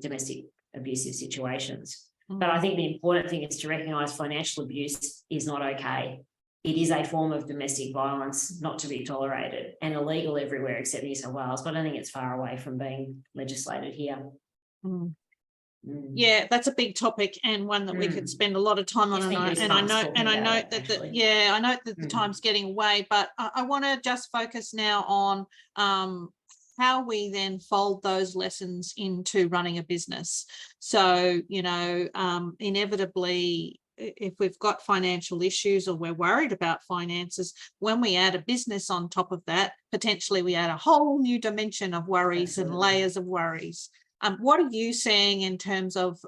domestic abusive situations. But I think the important thing is to recognise financial abuse is not okay. It is a form of domestic violence, not to be tolerated, and illegal everywhere except New South Wales. But I think it's far away from being legislated here. Yeah, that's a big topic and one that we could spend a lot of time on. And I know that the time's getting away, but I want to just focus now on how we then fold those lessons into running a business. So, inevitably, if we've got financial issues or we're worried about finances, when we add a business on top of that, potentially we add a whole new dimension of worries and layers of worries. What are you seeing in terms of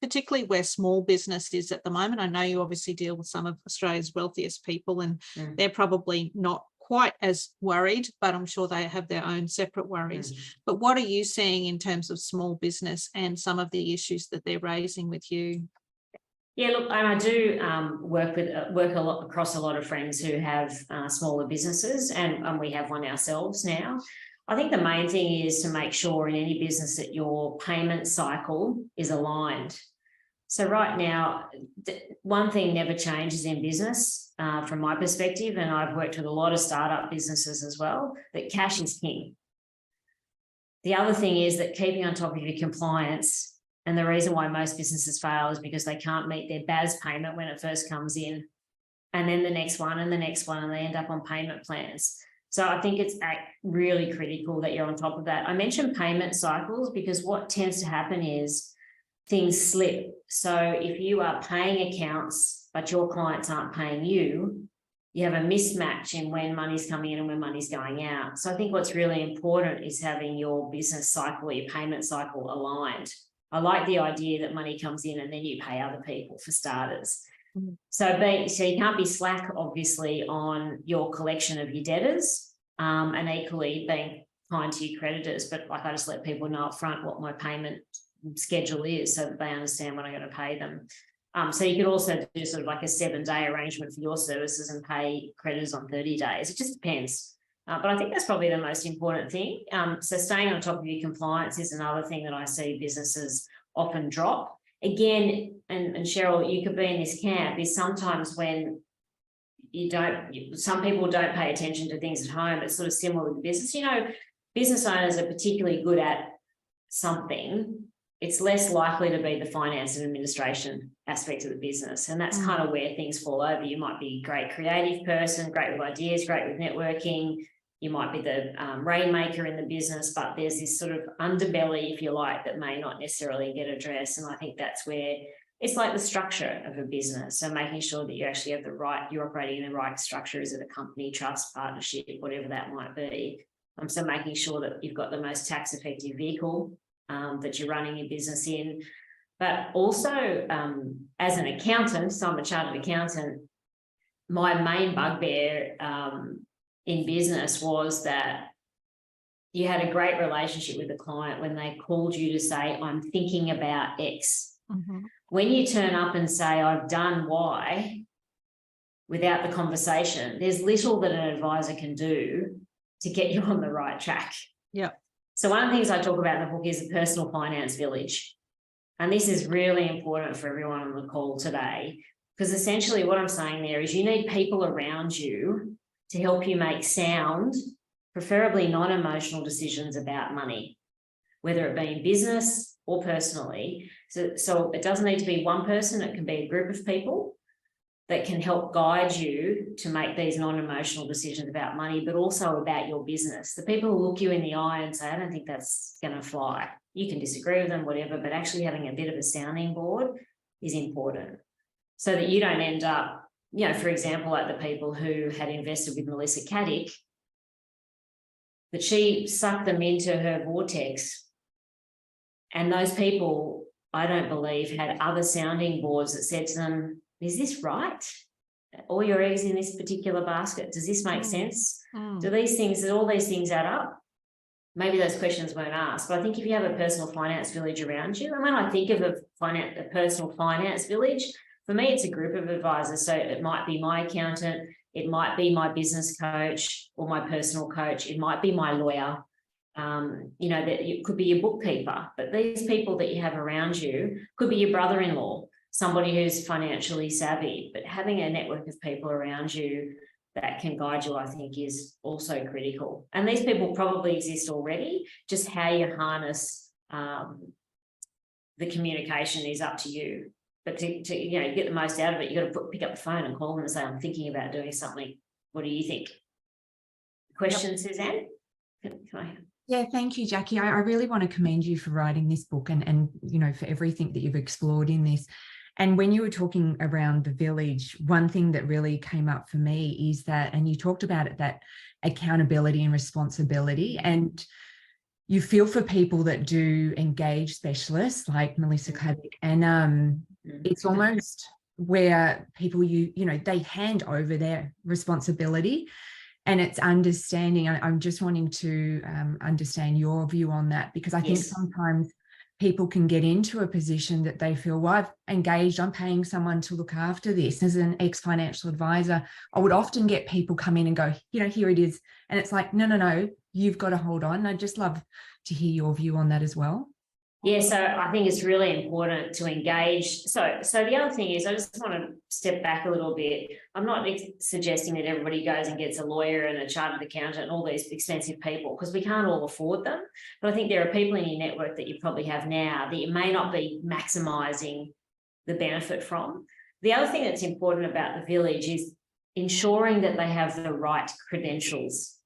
particularly where small business is at the moment? I know you obviously deal with some of Australia's wealthiest people, and they're probably not quite as worried, but I'm sure they have their own separate worries. But what are you seeing in terms of small business and some of the issues that they're raising with you? Yeah, look, and I do work across a lot of friends who have smaller businesses, and we have one ourselves now. I think the main thing is to make sure in any business that your payment cycle is aligned. So right now, one thing never changes in business from my perspective, and I've worked with a lot of startup businesses as well, that cash is king. The other thing is that keeping on top of your compliance, and the reason why most businesses fail is because they can't meet their BAS payment when it first comes in, and then the next one and the next one, and they end up on payment plans. So I think it's really critical that you're on top of that. I mentioned payment cycles because what tends to happen is things slip. So if you are paying accounts, but your clients aren't paying you, you have a mismatch in when money's coming in and when money's going out. So I think what's really important is having your business cycle, your payment cycle aligned. I like the idea that money comes in and then you pay other people for starters. Mm-hmm. So you can't be slack, obviously, on your collection of your debtors, and equally being kind to your creditors. But like, I just let people know up front what my payment schedule is so that they understand when I'm going to pay them. So you could also do sort of like a 7-day arrangement for your services and pay creditors on 30 days. It just depends. But I think that's probably the most important thing. So staying on top of your compliance is another thing that I see businesses often drop. Again, and Cheryl, you could be in this camp, is sometimes when some people don't pay attention to things at home. It's sort of similar with the business. You know, business owners are particularly good at something. It's less likely to be the finance and administration aspect of the business. And that's kind of where things fall over. You might be a great creative person, great with ideas, great with networking. You might be the rainmaker in the business, but there's this sort of underbelly, if you like, that may not necessarily get addressed. And I think that's where it's like the structure of a business. So making sure that you actually have you're operating in the right structure. Is it a company, trust, partnership, whatever that might be? So making sure that you've got the most tax effective vehicle that you're running your business in. But also as an accountant, so I'm a chartered accountant, my main bugbear in business was that you had a great relationship with the client when they called you to say, I'm thinking about X. Mm-hmm. When you turn up and say, I've done Y, without the conversation, there's little that an advisor can do to get you on the right track. Yeah. So one of the things I talk about in the book is the personal finance village. And this is really important for everyone on the call today, because essentially what I'm saying there is you need people around you to help you make sound, preferably non-emotional decisions about money, whether it be in business or personally. So it doesn't need to be one person, it can be a group of people that can help guide you to make these non-emotional decisions about money, but also about your business. The people who look you in the eye and say, I don't think that's going to fly. You can disagree with them, whatever, but actually having a bit of a sounding board is important so that you don't end up, you know, for example, like the people who had invested with Melissa Caddick, that she sucked them into her vortex. And those people, I don't believe, had other sounding boards that said to them, is this right? All your eggs in this particular basket. Does this make sense? Do all these things add up? Maybe those questions weren't asked, but I think if you have a personal finance village around you, and when I think of a personal finance village, for me, it's a group of advisors. So it might be my accountant, it might be my business coach or my personal coach, it might be my lawyer, you know, that it could be your bookkeeper, but these people that you have around you could be your brother-in-law, somebody who's financially savvy, but having a network of people around you that can guide you, I think, is also critical. And these people probably exist already, just how you harness the communication is up to you. But to you know, get the most out of it, you got to pick up the phone and call them and say, I'm thinking about doing something. What do you think? Question, Suzanne? Can I? Yeah, thank you, Jacqui. I really want to commend you for writing this book and you know, for everything that you've explored in this. And when you were talking around the village, one thing that really came up for me is that, and you talked about it, that accountability and responsibility. And you feel for people that do engage specialists like Melissa Caddick, and it's almost where people, you know, they hand over their responsibility. And it's understanding, I'm just wanting to understand your view on that, because I think sometimes people can get into a position that they feel, well, I've engaged, I'm paying someone to look after this. As an ex-financial advisor, I would often get people come in and go, you know, here it is. And it's like, no, you've got to hold on. I'd just love to hear your view on that as well. Yeah, so I think it's really important to engage. So the other thing is, I just want to step back a little bit. I'm not suggesting that everybody goes and gets a lawyer and a chartered accountant and all these expensive people, because we can't all afford them. But I think there are people in your network that you probably have now that you may not be maximising the benefit from. The other thing that's important about the village is ensuring that they have the right credentials,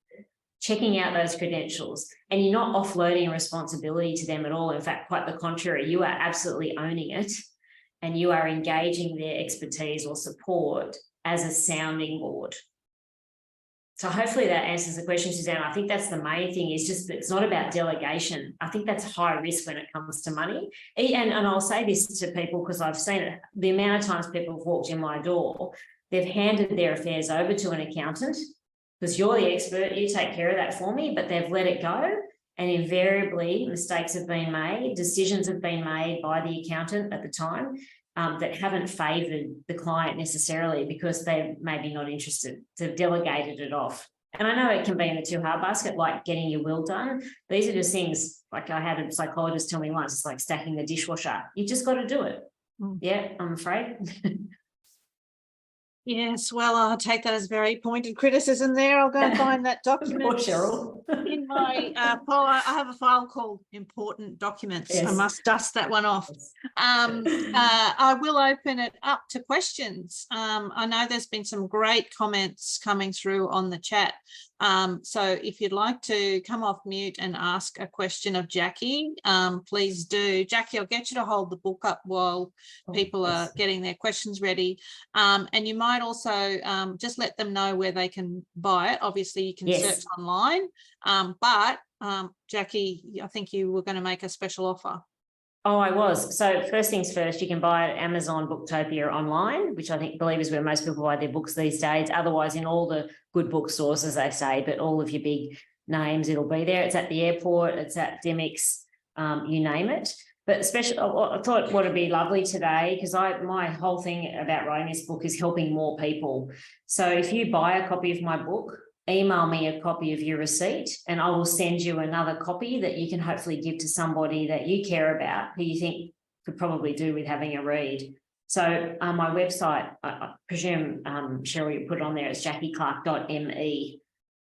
checking out those credentials, and you're not offloading responsibility to them at all. In fact, quite the contrary, you are absolutely owning it, and you are engaging their expertise or support as a sounding board. So hopefully that answers the question, Suzanne. I think that's the main thing, is just that it's not about delegation. I think that's high risk when it comes to money. And I'll say this to people because I've seen it, the amount of times people have walked in my door, they've handed their affairs over to an accountant, because you're the expert, you take care of that for me, but they've let it go. And invariably mistakes have been made, decisions have been made by the accountant at the time that haven't favoured the client necessarily, because they're maybe not interested. They've delegated it off. And I know it can be in the too hard basket, like getting your will done. These are just things, like I had a psychologist tell me once, it's like stacking the dishwasher. You just got to do it. Yeah, I'm afraid. Yes, well, I'll take that as very pointed criticism there. I'll go and find that document. Poor Cheryl. In my file, I have a file called Important Documents. Yes. I must dust that one off. I will open it up to questions. I know there's been some great comments coming through on the chat. So if you'd like to come off mute and ask a question of Jacqui, please do. Jacqui, I'll get you to hold the book up while people are getting their questions ready. And you might also just let them know where they can buy it. Obviously, you can search online. But Jacqui, I think you were going to make a special offer. Oh, I was. So first things first, you can buy it at Amazon Booktopia online, which I believe is where most people buy their books these days. Otherwise, in all the good bookstores, as they say, but all of your big names, it'll be there. It's at the airport, it's at Demics, you name it. But especially, I thought what would be lovely today, because my whole thing about writing this book is helping more people. So if you buy a copy of my book, email me a copy of your receipt, and I will send you another copy that you can hopefully give to somebody that you care about, who you think could probably do with having a read. So my website, I presume, Cheryl, you put it on there, it's jacquiclarke.me.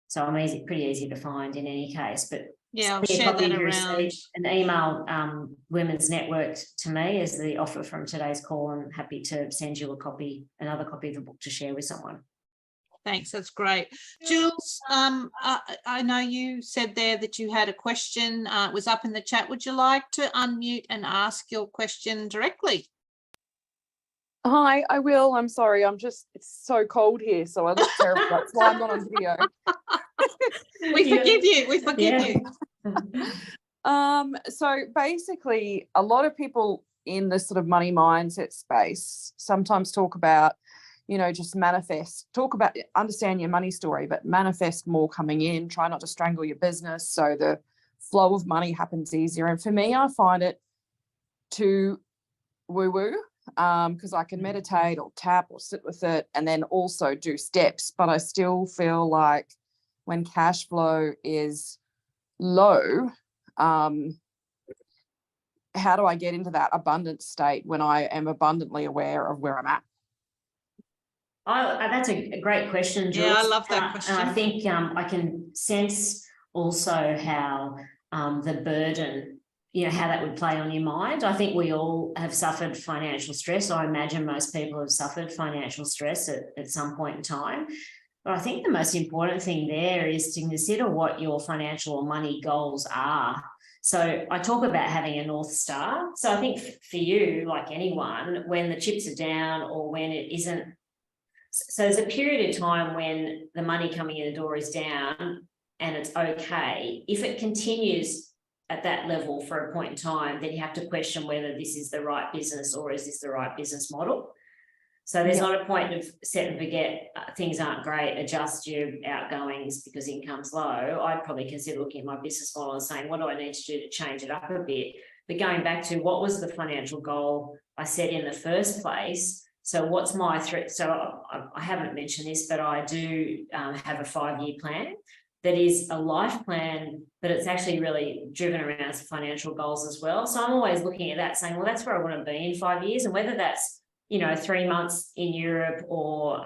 So I'm pretty easy to find in any case. But yeah, I'll share that around. And email Women's Network to me as the offer from today's call. I'm happy to send you another copy of the book to share with someone. Thanks, that's great. Jules, I know you said there that you had a question. It was up in the chat. Would you like to unmute and ask your question directly? Hi, I will. I'm sorry. It's so cold here, so I look terrible. That's why I'm not on video. We forgive you. We forgive you. So basically, a lot of people in the sort of money mindset space sometimes talk about, just understand your money story, but manifest more coming in, try not to strangle your business so the flow of money happens easier. And for me, I find it too woo-woo, because I can meditate or tap or sit with it and then also do steps, but I still feel like when cash flow is low, how do I get into that abundant state when I am abundantly aware of where I'm at? That's a great question, Jules. Yeah, I love that question. And I think I can sense also how the burden, how that would play on your mind. I think we all have suffered financial stress. I imagine most people have suffered financial stress at some point in time. But I think the most important thing there is to consider what your financial or money goals are. So I talk about having a North Star. So I think for you, like anyone, when the chips are down or when it isn't, so there's a period of time when the money coming in the door is down and it's okay. If it continues at that level for a point in time, then you have to question whether this is the right business or is this the right business model. So there's not a point of set and forget, things aren't great, adjust your outgoings because income's low. I'd probably consider looking at my business model and saying, what do I need to do to change it up a bit? But going back to what was the financial goal I set in the first place? So what's my threat? So I haven't mentioned this, but I do have a 5-year plan. that is a life plan, but it's actually really driven around some financial goals as well. So I'm always looking at that saying, well, that's where I want to be in 5 years. And whether that's, 3 months in Europe or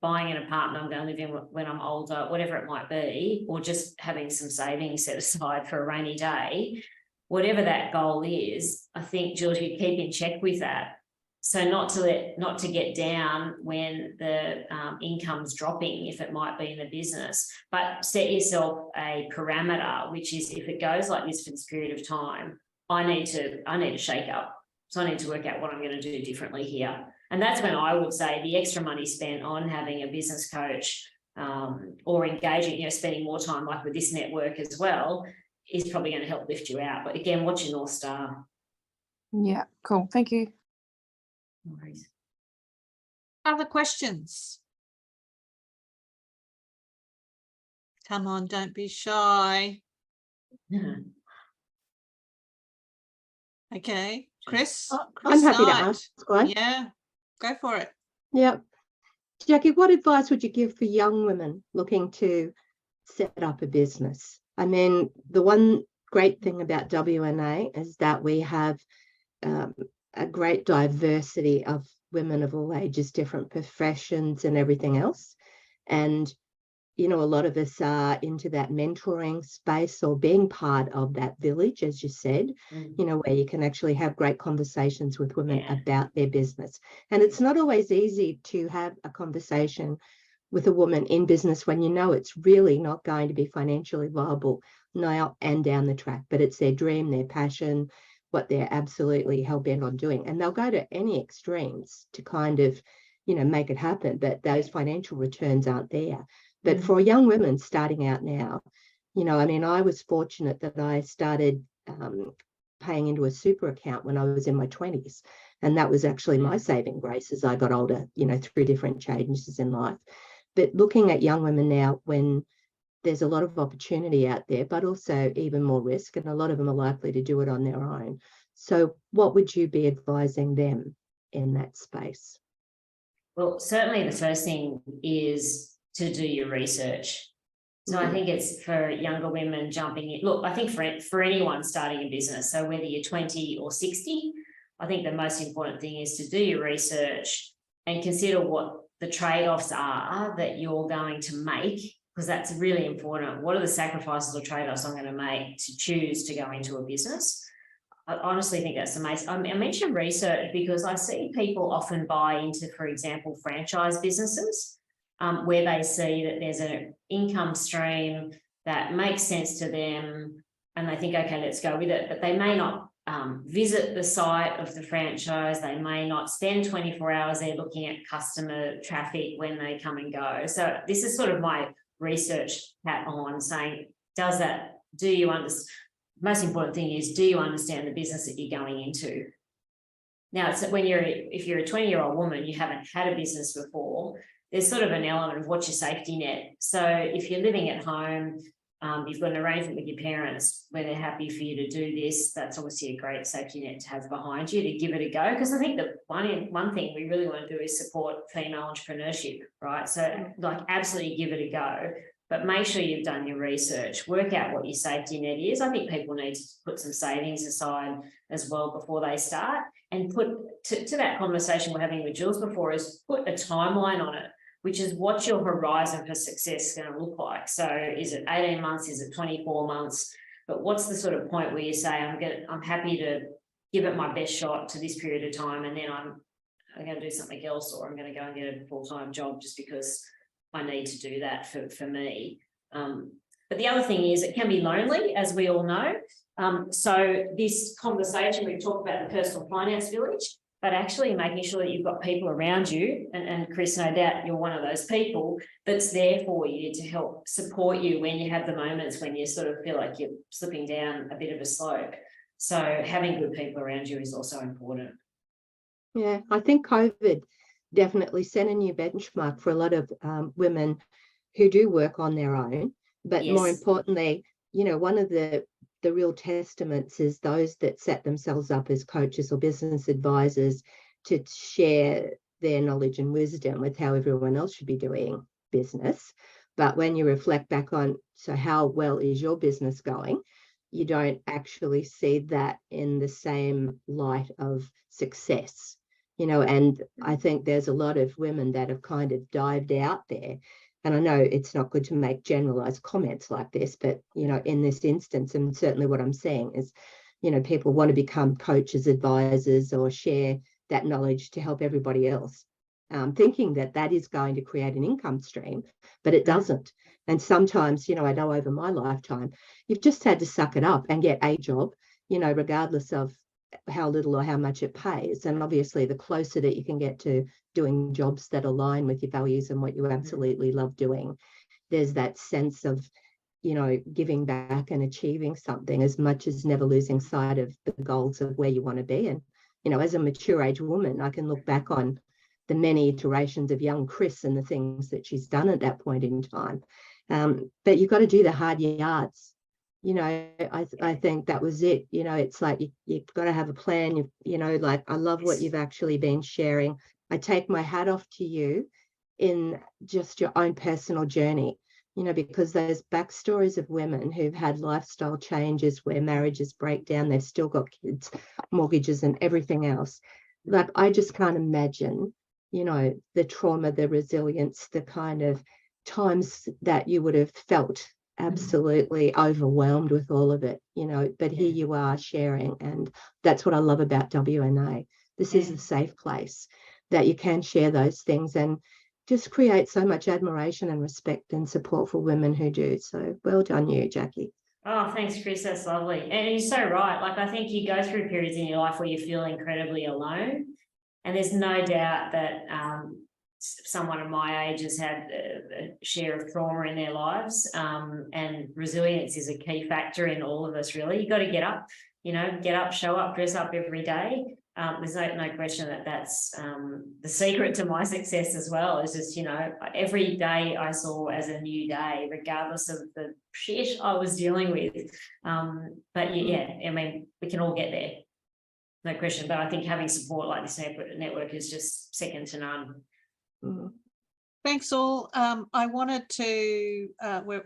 buying an apartment I'm going to live in when I'm older, whatever it might be, or just having some savings set aside for a rainy day, whatever that goal is, I think, Jules, you keep in check with that. So not to get down when the income's dropping, if it might be in the business, but set yourself a parameter, which is if it goes like this for this period of time, I need to shake up. So I need to work out what I'm going to do differently here. And that's when I would say the extra money spent on having a business coach or engaging, spending more time like with this network as well, is probably going to help lift you out. But again, what's your North Star? Yeah, cool. Thank you. No worries. Other questions? Come on, don't be shy. Okay, Chris. I'm happy to Knight. ask one. Yeah, go for it. Yeah. Jacqui, what advice would you give for young women looking to set up a business? I mean, the one great thing about WNA is that we have a great diversity of women of all ages, different professions and everything else. And, a lot of us are into that mentoring space or being part of that village, as you said, where you can actually have great conversations with women about their business. And it's not always easy to have a conversation with a woman in business when it's really not going to be financially viable now and down the track, but it's their dream, their passion, what they're absolutely hell-bent on doing. And they'll go to any extremes to kind of, make it happen, but those financial returns aren't there. But for young women starting out now, I was fortunate that I started paying into a super account when I was in my 20s. And that was actually my saving grace as I got older, through different changes in life. But looking at young women now, when there's a lot of opportunity out there, but also even more risk, and a lot of them are likely to do it on their own. So what would you be advising them in that space? Well, certainly the first thing is to do your research. So I think it's for younger women jumping in. Look, I think for anyone starting a business, so whether you're 20 or 60, I think the most important thing is to do your research and consider what the trade-offs are that you're going to make, because that's really important. What are the sacrifices or trade-offs I'm going to make to choose to go into a business? I honestly think that's amazing. I mentioned research because I see people often buy into, for example, franchise businesses where they see that there's an income stream that makes sense to them and they think, okay, let's go with it. But they may not visit the site of the franchise. They may not spend 24 hours there looking at customer traffic when they come and go. So this is sort of my research hat on, saying, do you understand? Most important thing is, do you understand the business that you're going into? Now, it's if you're a 20-year-old woman, you haven't had a business before, there's sort of an element of what's your safety net. So if you're living at home, you've got an arrangement with your parents where they're happy for you to do this, that's obviously a great safety net to have behind you to give it a go. Because I think that one thing we really want to do is support female entrepreneurship, right? So absolutely give it a go. But make sure you've done your research, work out what your safety net is. I think people need to put some savings aside as well before they start, and put to that conversation we're having with Jules before, is put a timeline on it, which is what's your horizon for success going to look like. So is it 18 months? Is it 24 months? But what's the sort of point where you say, I'm happy to give it my best shot to this period of time, and then I'm going to do something else, or I'm going to go and get a full-time job just because I need to do that for me. But the other thing is, it can be lonely, as we all know. So this conversation, we've talked about the personal finance village, but actually making sure that you've got people around you, and Chris, no doubt you're one of those people that's there for you to help support you when you have the moments when you sort of feel like you're slipping down a bit of a slope. So having good people around you is also important. Yeah, I think COVID definitely set a new benchmark for a lot of women who do work on their own. But more importantly, one of the real testaments is those that set themselves up as coaches or business advisors to share their knowledge and wisdom with how everyone else should be doing business. But when you reflect back on, so how well is your business going, you don't actually see that in the same light of success, you know. And I think there's a lot of women that have kind of dived out there. And I know it's not good to make generalized comments like this, but, you know, in this instance, and certainly what I'm saying is, you know, people want to become coaches, advisors, or share that knowledge to help everybody else, thinking that that is going to create an income stream, but it doesn't. And sometimes, you know, I know over my lifetime, you've just had to suck it up and get a job, you know, regardless of how little or how much it pays. And obviously, the closer that you can get to doing jobs that align with your values and what you absolutely love doing, there's that sense of, you know, giving back and achieving something, as much as never losing sight of the goals of where you want to be. And, you know, as a mature age woman, I can look back on the many iterations of young Chris and the things that she's done at that point in time. But you've got to do the hard yards. You know, I think that was it. You know, it's like you've got to have a plan. You know, like, I love what you've actually been sharing. I take my hat off to you in just your own personal journey, you know, because those backstories of women who've had lifestyle changes where marriages break down, they've still got kids, mortgages and everything else. Like, I just can't imagine, you know, the trauma, the resilience, the kind of times that you would have felt absolutely overwhelmed with all of it, you know. But here you are sharing, and that's what I love about WNA. This is a safe place that you can share those things and just create so much admiration and respect and support for women who do. So well done you, Jacqui. Oh, thanks, Chris. That's lovely. And you're so right. Like, I think you go through periods in your life where you feel incredibly alone. And there's no doubt that someone of my age has had a share of trauma in their lives, and resilience is a key factor in all of us, really. You've got to get up, you know, get up, show up, dress up every day. There's no question that that's the secret to my success as well. Is just, you know, every day I saw as a new day, regardless of the shit I was dealing with. But yeah, I mean, we can all get there. No question, but I think having support like this network is just second to none. Thanks all. I wanted to,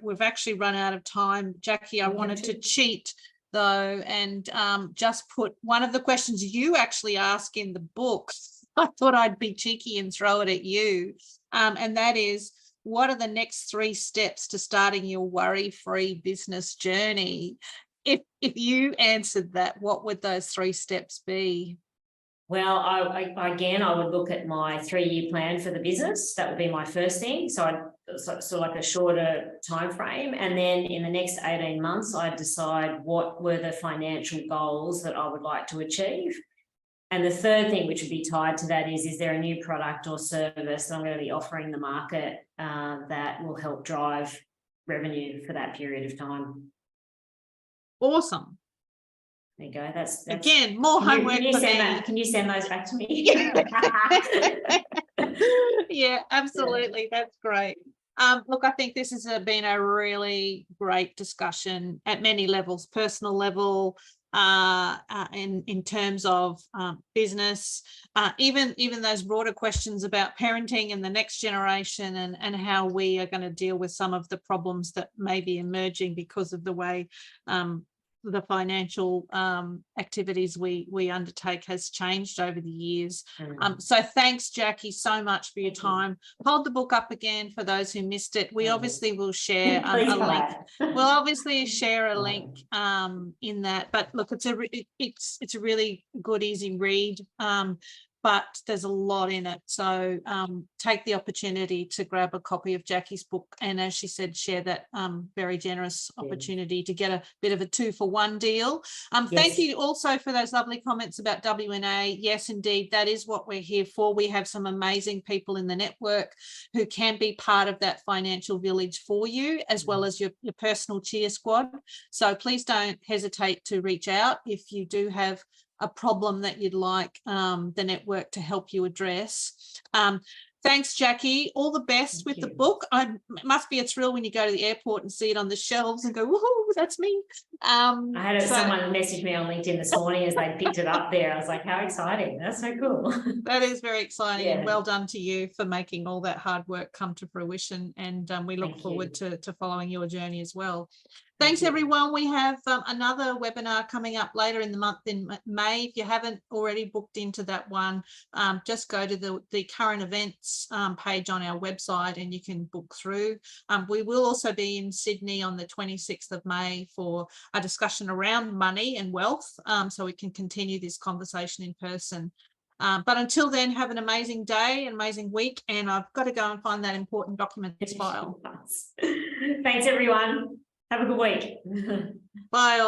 we've actually run out of time. Jacqui, I wanted to cheat though, and just put one of the questions you actually ask in the book. I thought I'd be cheeky and throw it at you. And that is, what are the next 3 steps to starting your worry-free business journey? If you answered that, what would those 3 steps be? Well, I would look at my 3-year plan for the business. That would be my first thing. So like a shorter time frame, and then in the next 18 months, I'd decide what were the financial goals that I would like to achieve. And the third thing, which would be tied to that, is there a new product or service that I'm going to be offering the market that will help drive revenue for that period of time? Awesome. There you go. That's again more homework for me. Can you send those back to me? Yeah, absolutely. That's great. Look, I think this has been a really great discussion at many levels, personal level, in terms of business, even those broader questions about parenting and the next generation, and how we are going to deal with some of the problems that may be emerging because of the way the financial activities we undertake has changed over the years. So thanks, Jacqui, so much for your time. Hold the book up again for those who missed it. We obviously will share a link. We'll obviously share a link in that. But look, it's a really good, easy read. But there's a lot in it. So take the opportunity to grab a copy of Jacqui's book. And as she said, share that very generous opportunity to get a bit of a 2-for-1 deal. Yes. Thank you also for those lovely comments about WNA. Yes, indeed, that is what we're here for. We have some amazing people in the network who can be part of that financial village for you, as well as your personal cheer squad. So please don't hesitate to reach out if you do have a problem that you'd like the network to help you address. Thanks, Jacqui. All the best with the book. It must be a thrill when you go to the airport and see it on the shelves and go, woohoo, that's me. I had someone message me on LinkedIn this morning as they picked it up there. I was like, how exciting. That's so cool. That is very exciting, Yeah. and well done to you for making all that hard work come to fruition. And we look forward to following your journey as well. Thanks, everyone. We have another webinar coming up later in the month in May. If you haven't already booked into that one, just go to the current events page on our website and you can book through. We will also be in Sydney on the 26th of May for a discussion around money and wealth, so we can continue this conversation in person. But until then, have an amazing day, an amazing week, and I've got to go and find that important documents file. Thanks, everyone. Have a good week. Bye.